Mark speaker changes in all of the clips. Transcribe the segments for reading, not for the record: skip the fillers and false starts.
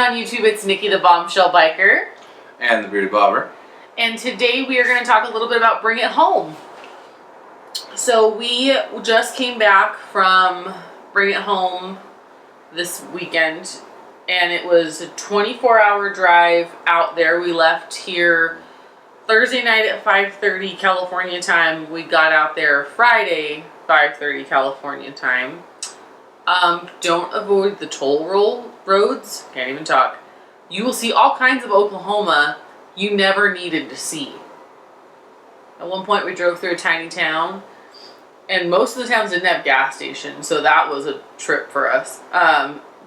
Speaker 1: on YouTube, it's Nikki the Bombshell Biker.
Speaker 2: And the Bearded Bobber.
Speaker 1: And today we are going to talk a little bit about Bring It Home. So we just came back from Bring It Home this weekend. And it was a 24-hour drive out there. We left here Thursday night at 5:30 California time. We got out there Friday, 5:30 California time. Don't avoid the toll roads. Can't even talk. You will see all kinds of Oklahoma you never needed to see. At one point we drove through a tiny town, and most of the towns didn't have gas stations, so that was a trip for us.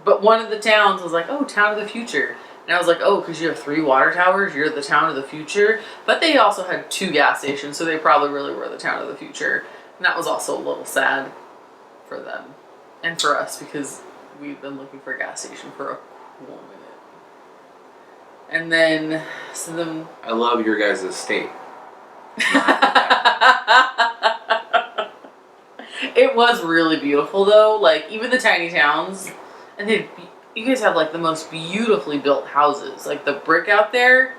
Speaker 1: But one of the towns was like, oh, town of the future. And I was like, oh, because you have 3 water towers, you're the town of the future. But they also had 2 gas stations, so they probably really were the town of the future. And that was also a little sad for them. And for us, because we've been looking for a gas station for a cool minute. And then,
Speaker 2: I love your guys' state.
Speaker 1: It was really beautiful though, like even the tiny towns, and you guys have like the most beautifully built houses. Like the brick out there,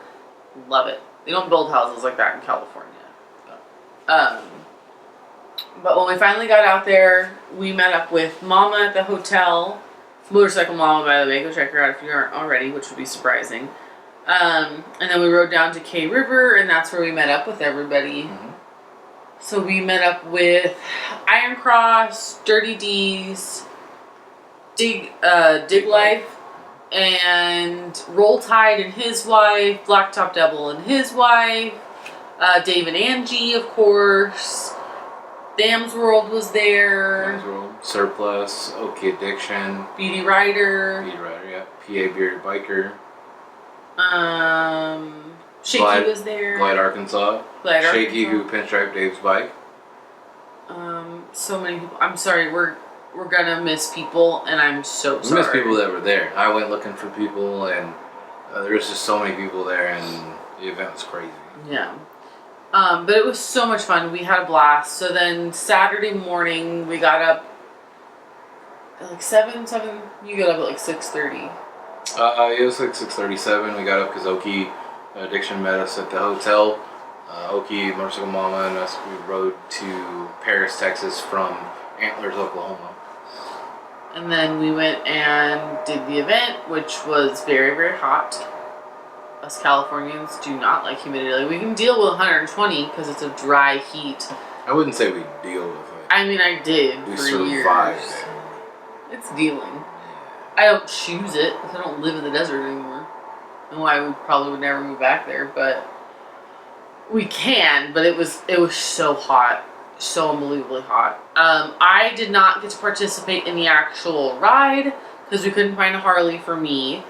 Speaker 1: love it. They don't build houses like that in California. But when we finally got out there, we met up with Mama at the hotel. Motorcycle Mama, by the way, go check her out if you aren't already, which would be surprising. And then we rode down to K River, and that's where we met up with everybody. Mm-hmm. So we met up with Iron Cross, Dirty D's, Dig Life, and Roll Tide and his wife, Blacktop Devil and his wife, Dave and Angie, of course. Dam's World was there.
Speaker 2: Dam's World, Surplus, OK Addiction,
Speaker 1: Beauty Rider,
Speaker 2: yeah. PA Bearded Biker.
Speaker 1: Shaky was there.
Speaker 2: Glide Arkansas. Shaky, who pinstriped Dave's bike.
Speaker 1: So many people. I'm sorry, we're gonna miss people, and I'm so sorry.
Speaker 2: We missed people that were there. I went looking for people, and there was just so many people there, and the event was crazy.
Speaker 1: Yeah. But it was so much fun. We had a blast. So then Saturday morning, we got up at like 7. You got up at like 6:30.
Speaker 2: It was like 6:37. We got up because Oki Addiction met us at the hotel. Oki, Motorcycle Mama, and us, we rode to Paris, Texas from Antlers, Oklahoma.
Speaker 1: And then we went and did the event, which was very, very hot. Us Californians do not like humidity. Like, we can deal with 120 because it's a dry heat.
Speaker 2: I wouldn't say we deal with it.
Speaker 1: I mean, I did
Speaker 2: we
Speaker 1: for
Speaker 2: survived
Speaker 1: years.
Speaker 2: it.
Speaker 1: It's dealing. I don't choose it because I don't live in the desert anymore. And why we probably would never move back there, but we can. But it was so hot, so unbelievably hot. I did not get to participate in the actual ride because we couldn't find a Harley for me,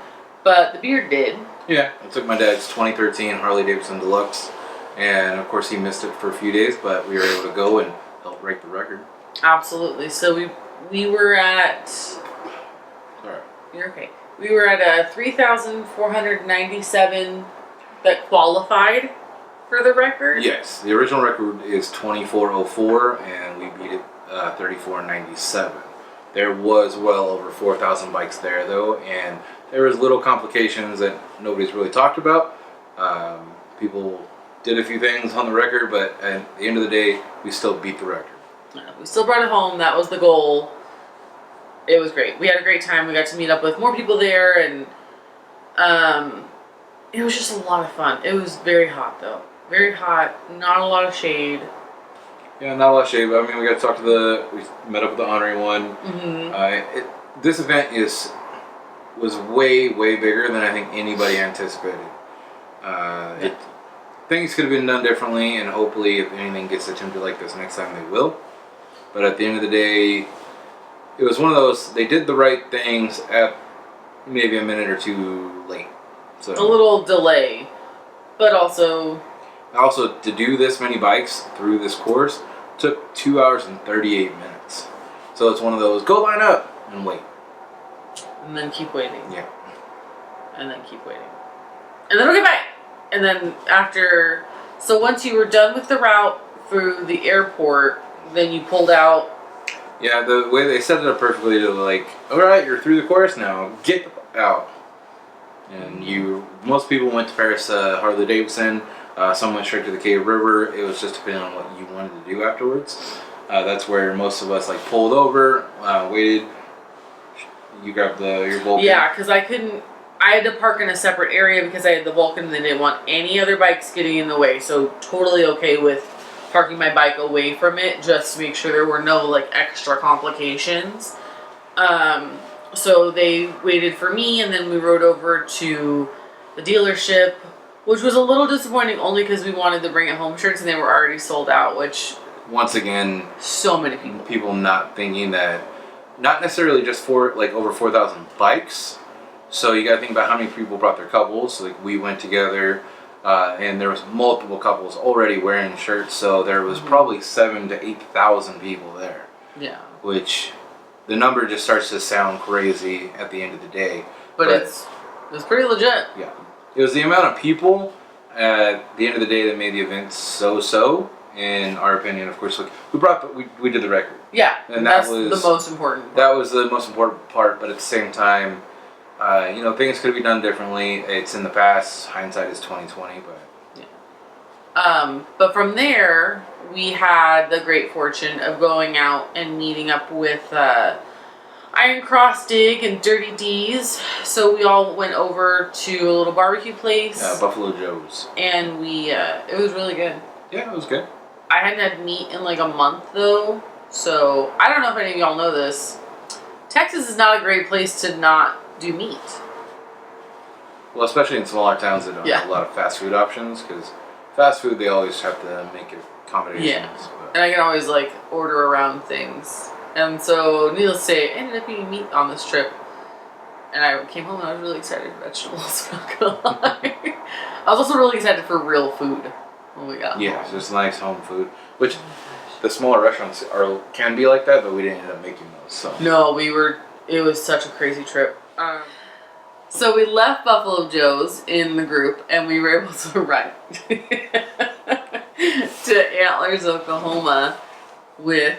Speaker 1: but the Beard did.
Speaker 2: Yeah, I took my dad's 2013 Harley Davidson Deluxe, and of course he missed it for a few days, but we were able to go and help break the record.
Speaker 1: Absolutely. So we were at.
Speaker 2: Sorry.
Speaker 1: You're okay. We were at a 3,497 that qualified for the record.
Speaker 2: Yes, the original record is 24:04, and we beat it 34:97. There was well over 4,000 bikes there though, and there was little complications that nobody's really talked about. People did a few things on the record, but at the end of the day, we still beat the record.
Speaker 1: We still brought it home. That was the goal. It was great. We had a great time. We got to meet up with more people there, and it was just a lot of fun. It was very hot though. Very hot. Not a lot of shade.
Speaker 2: Yeah, not a lot of shade, but I mean, we got to talk to we met up with the honorary one.
Speaker 1: Mm-hmm.
Speaker 2: This event was way, way bigger than I think anybody anticipated. Things could have been done differently, and hopefully if anything gets attempted like this next time, they will. But at the end of the day, it was one of those, they did the right things at maybe a minute or 2 late. So
Speaker 1: a little delay, but also
Speaker 2: to do this many bikes through this course took 2 hours and 38 minutes. So it's one of those, go line up and wait.
Speaker 1: And then keep waiting.
Speaker 2: Yeah.
Speaker 1: And then keep waiting. And then we'll get back. And then after, so once you were done with the route through the airport, then you pulled out.
Speaker 2: Yeah, the way they set it up perfectly to like, all right, you're through the course now, get out. And most people went to Paris Harley Davidson. Some went straight to the Cave River. It was just depending on what you wanted to do afterwards. That's where most of us like pulled over, waited. You grabbed your Vulcan.
Speaker 1: Yeah, because I had to park in a separate area because I had the Vulcan and they didn't want any other bikes getting in the way. So totally okay with parking my bike away from it just to make sure there were no like extra complications. So they waited for me and then we rode over to the dealership, which was a little disappointing only because we wanted the Bring It Home shirts and they were already sold out, which...
Speaker 2: Once again...
Speaker 1: So many people.
Speaker 2: People not thinking that... Not necessarily just for like over 4,000 bikes. So you got to think about how many people brought their couples. Like we went together and there was multiple couples already wearing shirts. So there was probably 7,000 to 8,000 people there.
Speaker 1: Yeah.
Speaker 2: Which the number just starts to sound crazy at the end of the day.
Speaker 1: But it was pretty legit.
Speaker 2: Yeah. It was the amount of people at the end of the day that made the event so. In our opinion, of course, we did the record.
Speaker 1: Yeah,
Speaker 2: and
Speaker 1: that's the most important part.
Speaker 2: That was the most important part, but at the same time, things could be done differently. It's in the past. Hindsight is 20/20, but
Speaker 1: yeah. But from there, we had the great fortune of going out and meeting up with Iron Cross Dig and Dirty D's. So we all went over to a little barbecue place.
Speaker 2: Buffalo Joe's.
Speaker 1: And it was really good.
Speaker 2: Yeah, it was good.
Speaker 1: I hadn't had meat in like a month though, so I don't know if any of y'all know this. Texas is not a great place to not do meat.
Speaker 2: Well, especially in smaller towns that don't have a lot of fast food options, because fast food they always have to make accommodations.
Speaker 1: Yeah, and I can always like order around things. And so, needless to say, I ended up eating meat on this trip. And I came home and I was really excited for vegetables, I'm not gonna lie. I was also really excited for real food. When we got home.
Speaker 2: Just nice home food, which the smaller restaurants can be like that, but we didn't end up making those. So
Speaker 1: no, it was such a crazy trip. So we left Buffalo Joe's in the group, and we were able to ride to Antlers, Oklahoma, with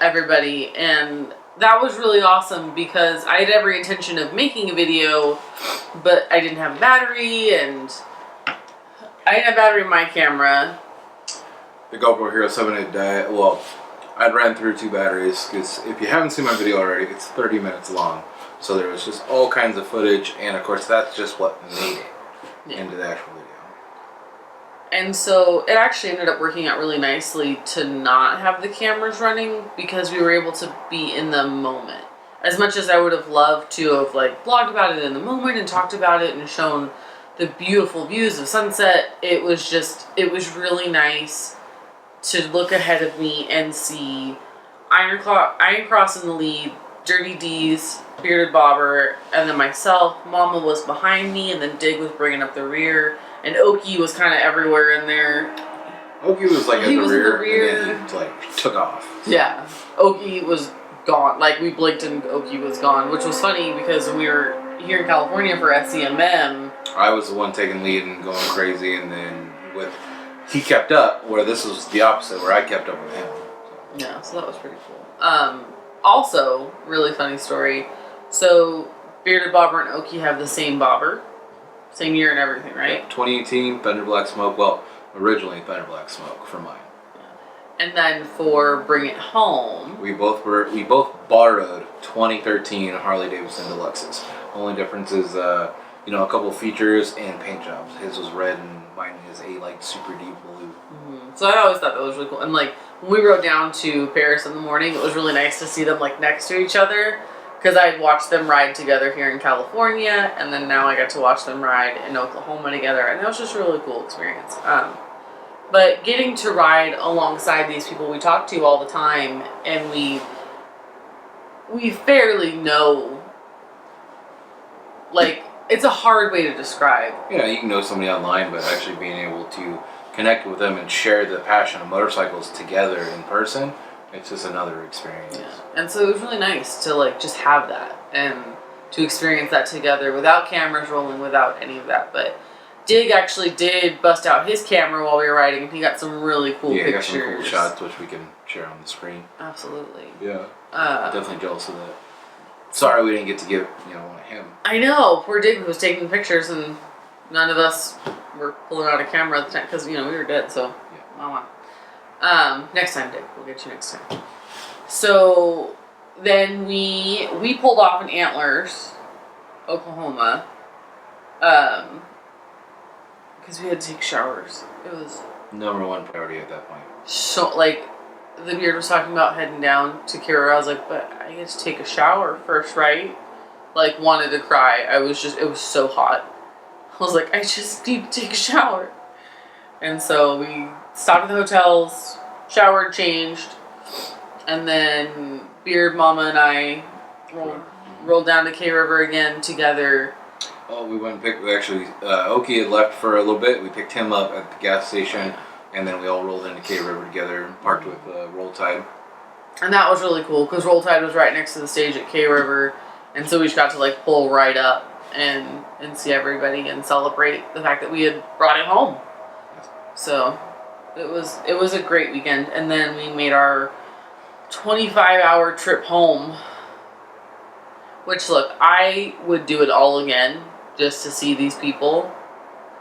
Speaker 1: everybody, and that was really awesome because I had every intention of making a video, but I didn't have a battery and. I didn't have battery in my camera.
Speaker 2: The GoPro Hero 7 died. Well, I ran through 2 batteries because if you haven't seen my video already, it's 30 minutes long. So there was just all kinds of footage, and of course that's just what made it into the actual video. And
Speaker 1: so it actually ended up working out really nicely to not have the cameras running because we were able to be in the moment. As much as I would have loved to have like blogged about it in the moment and talked about it and shown the beautiful views of sunset, it was really nice to look ahead of me and see Iron Cross in the lead, Dirty D's, Bearded Bobber, and then myself. Mama was behind me, and then Dig was bringing up the rear, and Okie was kind of everywhere in there.
Speaker 2: Okie was like in the rear, and then he like took off.
Speaker 1: Yeah, Okie was gone. Like we blinked and Okie was gone, which was funny because when we were here in California for SCMM,
Speaker 2: I was the one taking lead and going crazy, and then he kept up, where this was the opposite, where I kept up with him. So.
Speaker 1: Yeah, so that was pretty cool. Also, really funny story. So, Bearded Bobber and Okie have the same bobber, same year and everything, right?
Speaker 2: Yeah, 2018 Thunder Black Smoke. Well, originally Thunder Black Smoke for mine.
Speaker 1: Yeah. And then for Bring It Home,
Speaker 2: we both borrowed 2013 Harley Davidson Deluxes. Only difference is a couple features and paint jobs. His was red and mine is a like super deep blue.
Speaker 1: Mm-hmm. So I always thought that was really cool. And like when we rode down to Paris in the morning, it was really nice to see them like next to each other because I had watched them ride together here in California, and then now I got to watch them ride in Oklahoma together, and that was just a really cool experience. But getting to ride alongside these people we talk to all the time, and we fairly know. Like, it's a hard way to describe.
Speaker 2: Yeah, you can know somebody online, but actually being able to connect with them and share the passion of motorcycles together in person, it's just another experience.
Speaker 1: Yeah. And so it was really nice to, like, just have that and to experience that together without cameras rolling, without any of that. But Dig actually did bust out his camera while we were riding, and he got some really cool pictures.
Speaker 2: Yeah, he got some cool shots, which we can share on the screen.
Speaker 1: Absolutely.
Speaker 2: Yeah. Definitely jealous of that. Sorry we didn't get to give, one of him.
Speaker 1: I know, poor Dick was taking pictures and none of us were pulling out a camera at the time because, we were dead, so.
Speaker 2: Yeah.
Speaker 1: Next time, Dick. We'll get you next time. So then we pulled off in Antlers, Oklahoma, because we had to take showers. It was
Speaker 2: Number one priority at that point.
Speaker 1: so, like, the beard was talking about heading down to Kira. I was like, but I get to take a shower first, right? Like, wanted to cry. It was so hot. I was like, I just need to take a shower. And so we stopped at the hotels, showered, changed, and then Beard, Mama, and I rolled down to K River again together.
Speaker 2: Oh, we went and picked, Oki had left for a little bit. We picked him up at the gas station, and then we all rolled into K River together and parked with Roll Tide.
Speaker 1: And that was really cool, because Roll Tide was right next to the stage at K River, and so we just got to, like, pull right up and see everybody and celebrate the fact that we had brought it home. So it was a great weekend, and then we made our 25-hour trip home, which, look, I would do it all again just to see these people,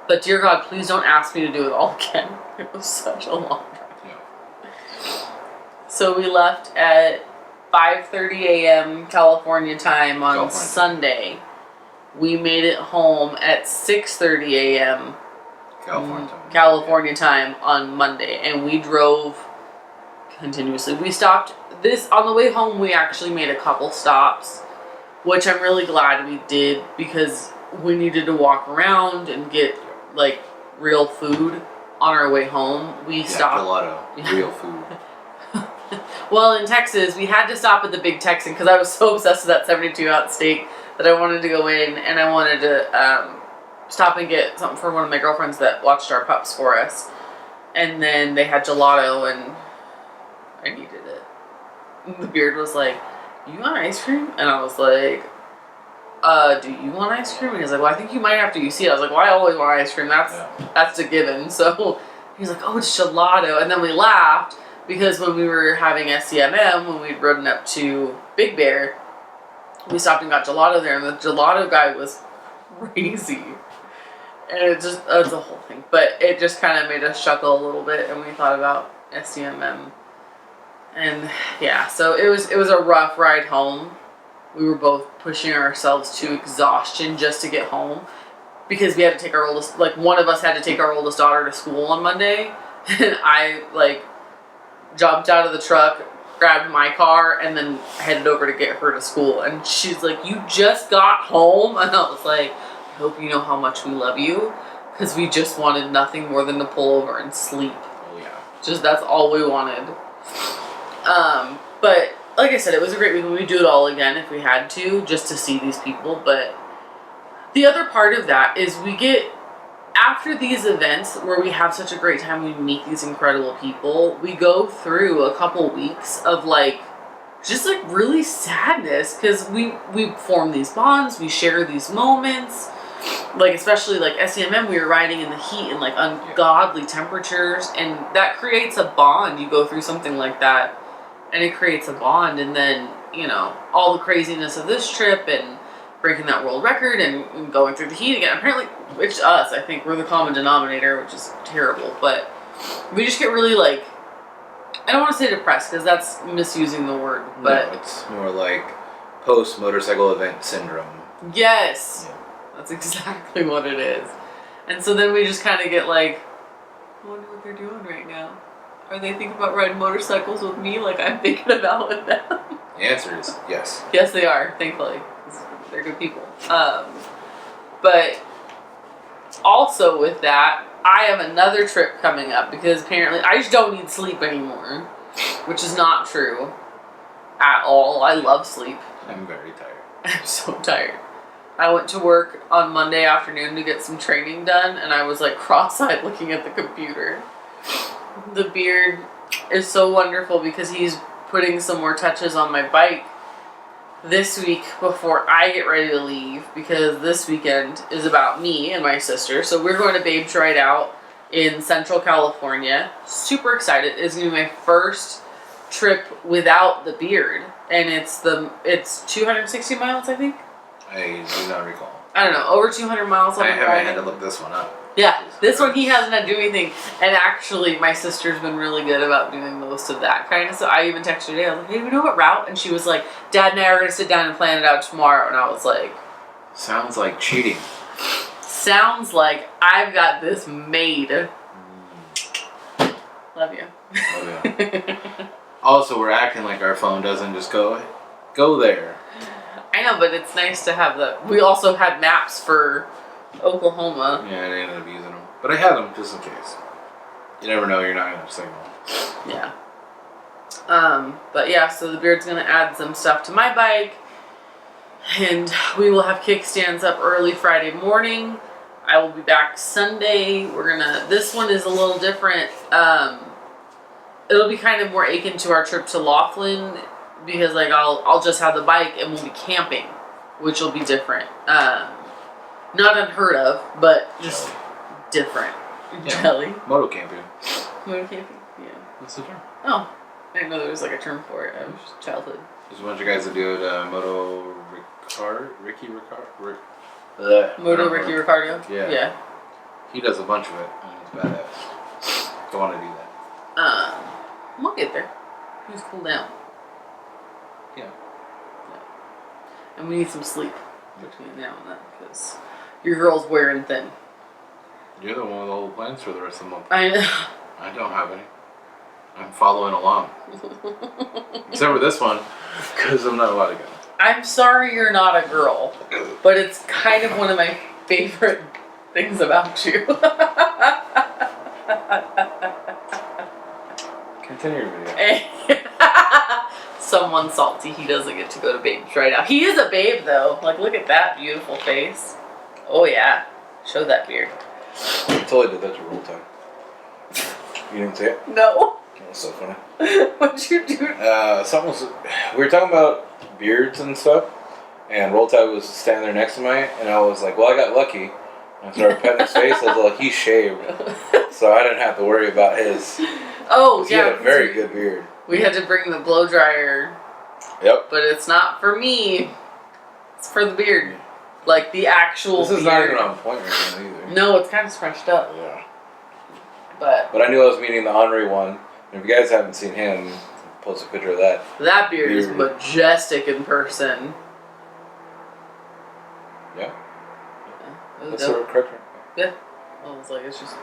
Speaker 1: but dear God, please don't ask me to do it all again. It was such a long drive.
Speaker 2: Yeah.
Speaker 1: So we left at 5:30 a.m. California time on Sunday. We made it home at 6:30 a.m. California time on Monday, and we drove continuously. We stopped on the way home. We actually made a couple stops, which I'm really glad we did, because we needed to walk around and get, like, real food on our way home. We stopped.
Speaker 2: Gelato, real food.
Speaker 1: Well, in Texas, we had to stop at the Big Texan because I was so obsessed with that 72-ounce steak that I wanted to go in, and I wanted to stop and get something for one of my girlfriends that watched our pups for us. And then they had gelato, and I needed it. And the Beard was like, you want ice cream? And I was like, do you want ice cream? And he's like, well, I think you might after you see it. I was like, well, I always want ice cream. That's a given. So he's like, oh, it's gelato. And then we laughed because when we were having SCMM, when we'd ridden up to Big Bear, we stopped and got gelato there, and the gelato guy was crazy. And it's a whole thing. But it just kind of made us chuckle a little bit, and we thought about SCMM. And yeah, so it was a rough ride home. We were both pushing ourselves to exhaustion just to get home, because we had to take our oldest, like, one of us had to take our oldest daughter to school on Monday, and I, like, jumped out of the truck, grabbed my car, and then headed over to get her to school. And she's like, you just got home? And I was like, I hope you know how much we love you, because we just wanted nothing more than to pull over and sleep.
Speaker 2: Oh yeah.
Speaker 1: That's all we wanted. But like I said, it was a great weekend. We'd do it all again if we had to, just to see these people. But the other part of that is we get, after these events where we have such a great time, we meet these incredible people, we go through a couple weeks of, like, just, like, really sadness, because we form these bonds, we share these moments, like, especially, like, SCMM, we were riding in the heat and, like, ungodly temperatures, and that creates a bond. You go through something like that, and it creates a bond, and then, all the craziness of this trip, and breaking that world record, and going through the heat again. Apparently, which us, I think, we're the common denominator, which is terrible, but we just get really, like, I don't want to say depressed, because that's misusing the word, but...
Speaker 2: No, it's more like post-motorcycle event syndrome.
Speaker 1: Yes!
Speaker 2: Yeah.
Speaker 1: That's exactly what it is. And so then we just kind of get like, I wonder what they're doing right now. Are they thinking about riding motorcycles with me like I'm thinking about with them?
Speaker 2: The answer is yes.
Speaker 1: Yes, they are, thankfully. They're good people. But also with that, I have another trip coming up, because apparently I just don't need sleep anymore, which is not true at all. I love sleep.
Speaker 2: I'm very tired.
Speaker 1: I'm so tired. I went to work on Monday afternoon to get some training done, and I was, like, cross-eyed looking at the computer. The Beard is so wonderful because he's putting some more touches on my bike this week before I get ready to leave, because this weekend is about me and my sister. So we're going to Babes Ride Out in Central California. Super excited. It's going to be my first trip without the Beard. and it's 260 miles, I think.
Speaker 2: I do not recall.
Speaker 1: I don't know, over 200 miles.
Speaker 2: I haven't had to look this one up.
Speaker 1: Yeah, this one he hasn't had to do anything. And actually, my sister's been really good about doing most of that kind of stuff. I even texted her today. I was like, hey, we know what route? And she was like, Dad and I are going to sit down and plan it out tomorrow. And I was like...
Speaker 2: Sounds like cheating.
Speaker 1: Sounds like I've got this made. Love you.
Speaker 2: Oh, yeah. Also, we're acting like our phone doesn't just go there.
Speaker 1: I know, but it's nice to have the... We also had maps for Oklahoma.
Speaker 2: Yeah, I ended up using them. But I had them just in case. You never know, you're not going to have signal.
Speaker 1: Yeah. But yeah, so the Beard's going to add some stuff to my bike. And we will have kickstands up early Friday morning. I will be back Sunday. This one is a little different. It'll be kind of more akin to our trip to Laughlin, because like I'll just have the bike and we'll be camping, which will be different. Not unheard of, but just different.
Speaker 2: Yeah.
Speaker 1: Jelly.
Speaker 2: Moto camping.
Speaker 1: Moto camping? Yeah.
Speaker 2: What's the term?
Speaker 1: Oh, I didn't know there was like a term for it. I was just childhood.
Speaker 2: There's a bunch of guys that do it, Moto Ricky Ricardo.
Speaker 1: Moto Ricky Ricardo?
Speaker 2: Yeah.
Speaker 1: Yeah.
Speaker 2: He does a bunch of it, and it's badass. Don't want to do that.
Speaker 1: We'll get there. Just cool down.
Speaker 2: Yeah.
Speaker 1: And we need some sleep between now and then, because your girl's wearing thin.
Speaker 2: You're the one with all the plans for the rest of the month.
Speaker 1: I know.
Speaker 2: I don't have any. I'm following along. Except for this one, because I'm not allowed to go.
Speaker 1: I'm sorry you're not a girl, but it's kind of one of my favorite things about you.
Speaker 2: Continue your video.
Speaker 1: Someone salty he doesn't get to go to Babes right now. He is a babe though. Like, look at that beautiful face. Oh yeah. Show that beard.
Speaker 2: I totally did that to Roll Tide. You didn't see it?
Speaker 1: No.
Speaker 2: That was so funny.
Speaker 1: What'd you do?
Speaker 2: We were talking about beards and stuff, and Roll Tide was standing there next to me, and I was like, well, I got lucky. I started petting his face. I was like, he's shaved, so I didn't have to worry about his.
Speaker 1: Oh,
Speaker 2: yeah. He had a very good beard.
Speaker 1: We had to bring the blow dryer.
Speaker 2: Yep.
Speaker 1: But it's not for me. It's for the beard. Like the actual
Speaker 2: This is
Speaker 1: beard.
Speaker 2: not even on point right now either.
Speaker 1: No, it's kind of scrunched up.
Speaker 2: Yeah.
Speaker 1: But
Speaker 2: I knew I was meeting the Henri one. And if you guys haven't seen him, I'll post a picture of that.
Speaker 1: That beard is majestic in person.
Speaker 2: Yeah.
Speaker 1: That's
Speaker 2: the correct one.
Speaker 1: Yeah. I was like, it's just...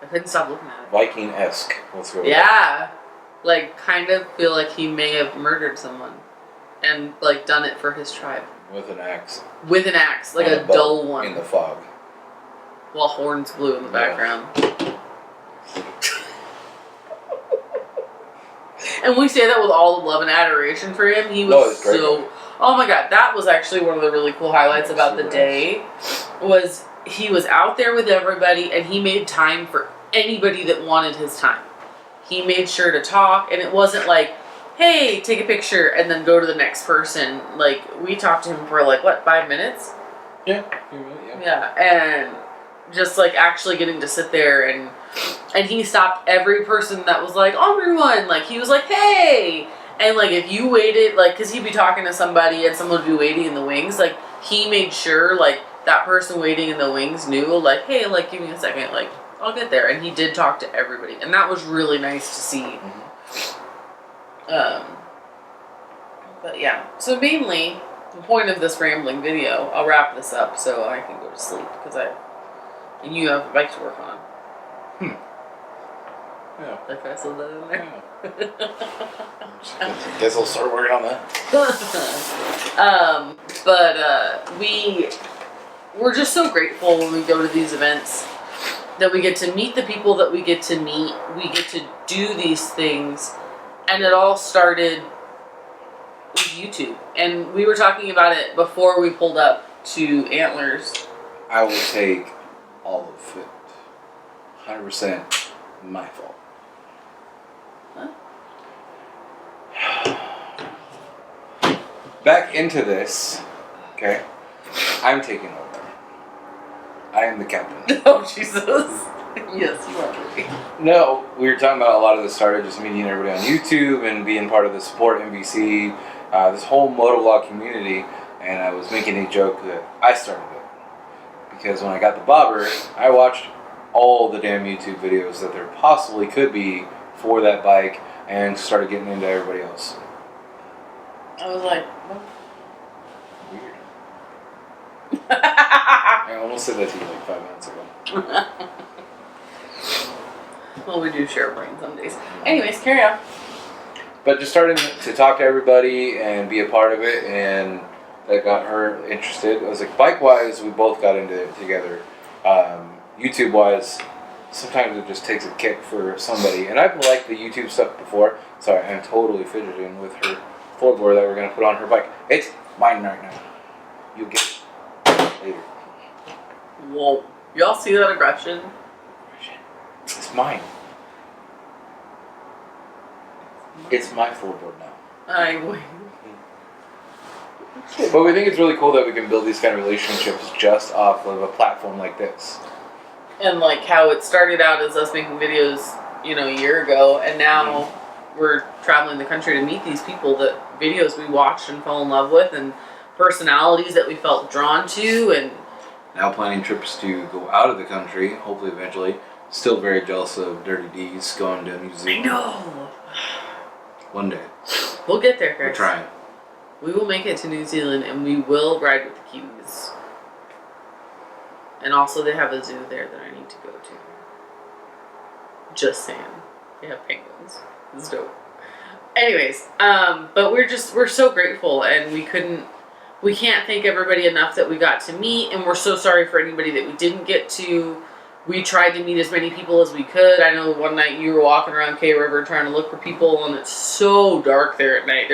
Speaker 1: I couldn't stop looking at it.
Speaker 2: Viking-esque. Let's go with
Speaker 1: Yeah. Like, kind of feel like he may have murdered someone. And, like, done it for his tribe.
Speaker 2: With an axe.
Speaker 1: With an axe. Like
Speaker 2: And
Speaker 1: a dull one.
Speaker 2: In the fog.
Speaker 1: While horns blew in the background. And we say that with all the love and adoration for him. He was so... Oh my god, that was actually one of the really cool highlights about the day. Was he was out there with everybody and he made time for anybody that wanted his time. He made sure to talk, and it wasn't like, hey, take a picture and then go to the next person. Like, we talked to him for like, what, 5 minutes?
Speaker 2: Yeah.
Speaker 1: Yeah, and just like actually getting to sit there and he stopped every person that was like, everyone, like he was like, hey, and like if you waited, like, because he'd be talking to somebody and someone would be waiting in the wings, like he made sure like that person waiting in the wings knew, like, hey, like give me a second, like I'll get there. And he did talk to everybody, and that was really nice to see. But yeah, so mainly the point of this rambling video, I'll wrap this up so I can go to sleep because and you have a bike to work on.
Speaker 2: Yeah.
Speaker 1: Like I said that in there.
Speaker 2: Yeah. Guess I'll start working on that.
Speaker 1: We're just so grateful when we go to these events that we get to meet the people that we get to meet. We get to do these things, and it all started with YouTube. And we were talking about it before we pulled up to Antlers.
Speaker 2: I will take all of it. 100% my fault. Back into this, okay? I'm taking over. I am the captain.
Speaker 1: Oh, Jesus. Yes, you are.
Speaker 2: No, we were talking about a lot of this started just meeting everybody on YouTube and being part of the support NBC this whole motovlog community, and I was making a joke that I started it. Because when I got the bobber, I watched all the damn YouTube videos that there possibly could be for that bike and started getting into everybody else.
Speaker 1: I was like, what?
Speaker 2: Weird. I almost said that to you like 5 minutes ago.
Speaker 1: Well, we do share a brain some days. Anyways, carry on.
Speaker 2: But just starting to talk to everybody and be a part of it, and that got her interested. I was like, bike-wise, we both got into it together. YouTube-wise, sometimes it just takes a kick for somebody. And I've liked the YouTube stuff before. Sorry, I'm totally fidgeting with her floorboard that we're going to put on her bike. It's mine right now. You'll get it later.
Speaker 1: Whoa. Y'all see that aggression?
Speaker 2: It's mine. It's my floorboard now. But we think it's really cool that we can build these kind of relationships just off of a platform like this.
Speaker 1: And like how it started out as us making videos, a year ago, and now we're traveling the country to meet these people that videos we watched and fell in love with, and personalities that we felt drawn to, and
Speaker 2: now planning trips to go out of the country, hopefully eventually. Still very jealous of Dirty D's going to New Zealand.
Speaker 1: I know.
Speaker 2: One day.
Speaker 1: We'll get there, guys.
Speaker 2: We're trying.
Speaker 1: We will make it to New Zealand, and we will ride with the Kiwis. And also, they have a zoo there that I need to go to. Just saying. They have penguins. It's dope. Anyways, but we're so grateful, and we can't thank everybody enough that we got to meet, and we're so sorry for anybody that we didn't get to. We tried to meet as many people as we could. I know one night you were walking around K River trying to look for people, and it's so dark there at night.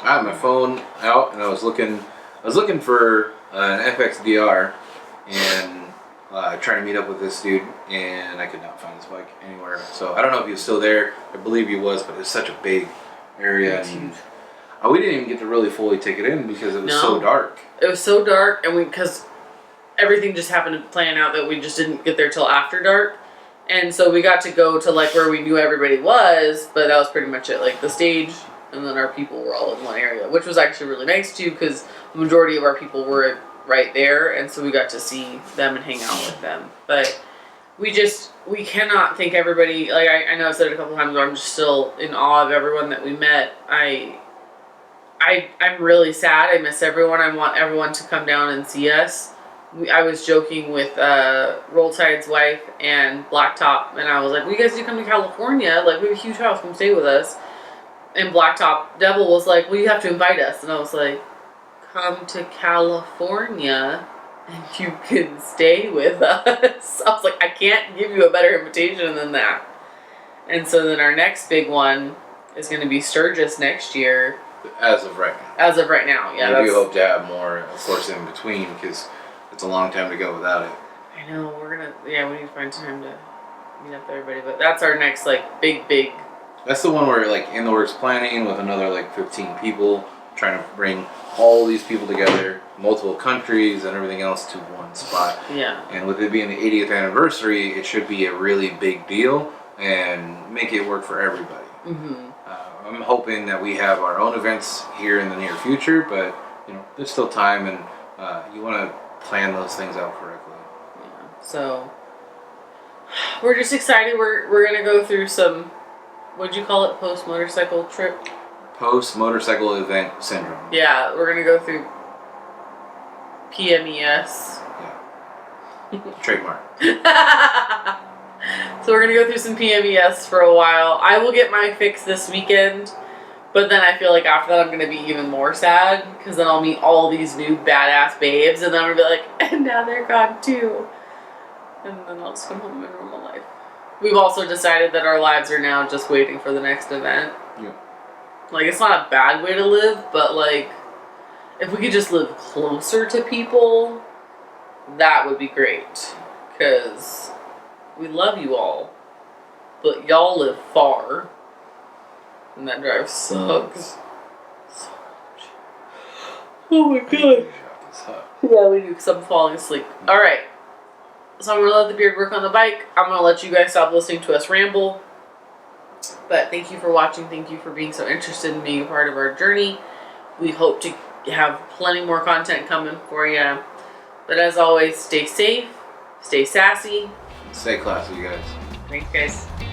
Speaker 2: I had my phone out, and I was looking for an FXDR, and trying to meet up with this dude, and I could not find his bike anywhere. So I don't know if he was still there. I believe he was, but it's such a big area, and we didn't even get to really fully take it in because it was so dark.
Speaker 1: It was so dark, and because everything just happened to plan out that we just didn't get there till after dark. And so we got to go to like where we knew everybody was, but that was pretty much it. Like the stage, and then our people were all in one area, which was actually really nice too, because the majority of our people were right there, and so we got to see them and hang out with them. But we cannot thank everybody. Like I know I've said it a couple times, but I'm just still in awe of everyone that we met. I'm really sad. I miss everyone. I want everyone to come down and see us. I was joking with Roll Tide's wife and Blacktop, and I was like, well, you guys need to come to California. Like, we have a huge house. Come stay with us. And Blacktop Devil was like, well, you have to invite us. And I was like, come to California and you can stay with us. I was like, I can't give you a better invitation than that. And so then our next big one is going to be Sturgis next year.
Speaker 2: As of right now.
Speaker 1: As of right now, yeah.
Speaker 2: We do hope to have more, of course, in between, because it's a long time to go without it.
Speaker 1: I know, we need to find time to meet up with everybody, but that's our next, like, big.
Speaker 2: That's the one where, like, in the works planning with another, like, 15 people, trying to bring all these people together, multiple countries and everything else to one spot.
Speaker 1: Yeah.
Speaker 2: And with it being the 80th anniversary, it should be a really big deal and make it work for everybody.
Speaker 1: Mm-hmm.
Speaker 2: I'm hoping that we have our own events here in the near future, but, there's still time, and you want to plan those things out correctly.
Speaker 1: Yeah. So we're just excited. We're gonna go through some, what'd you call it, post motorcycle trip?
Speaker 2: Post motorcycle event syndrome.
Speaker 1: Yeah, we're gonna go through PMES.
Speaker 2: Yeah. Trademark.
Speaker 1: So we're gonna go through some PMES for a while. I will get my fix this weekend. But then I feel like after that I'm going to be even more sad, because then I'll meet all these new badass babes, and then I'm going to be like, and now they're gone too. And then I'll just come home and normal life. We've also decided that our lives are now just waiting for the next event.
Speaker 2: Yeah.
Speaker 1: Like, it's not a bad way to live, but like, if we could just live closer to people, that would be great. Because we love you all, but y'all live far. And that drive sucks so much. Oh my god. Yeah, we do, because I'm falling asleep. Alright. So I'm going to let the beard work on the bike. I'm going to let you guys stop listening to us ramble. But thank you for watching. Thank you for being so interested in being a part of our journey. we hope to have plenty more content coming for you. But as always, stay safe, stay sassy.
Speaker 2: Stay classy, you guys.
Speaker 1: Thanks, guys.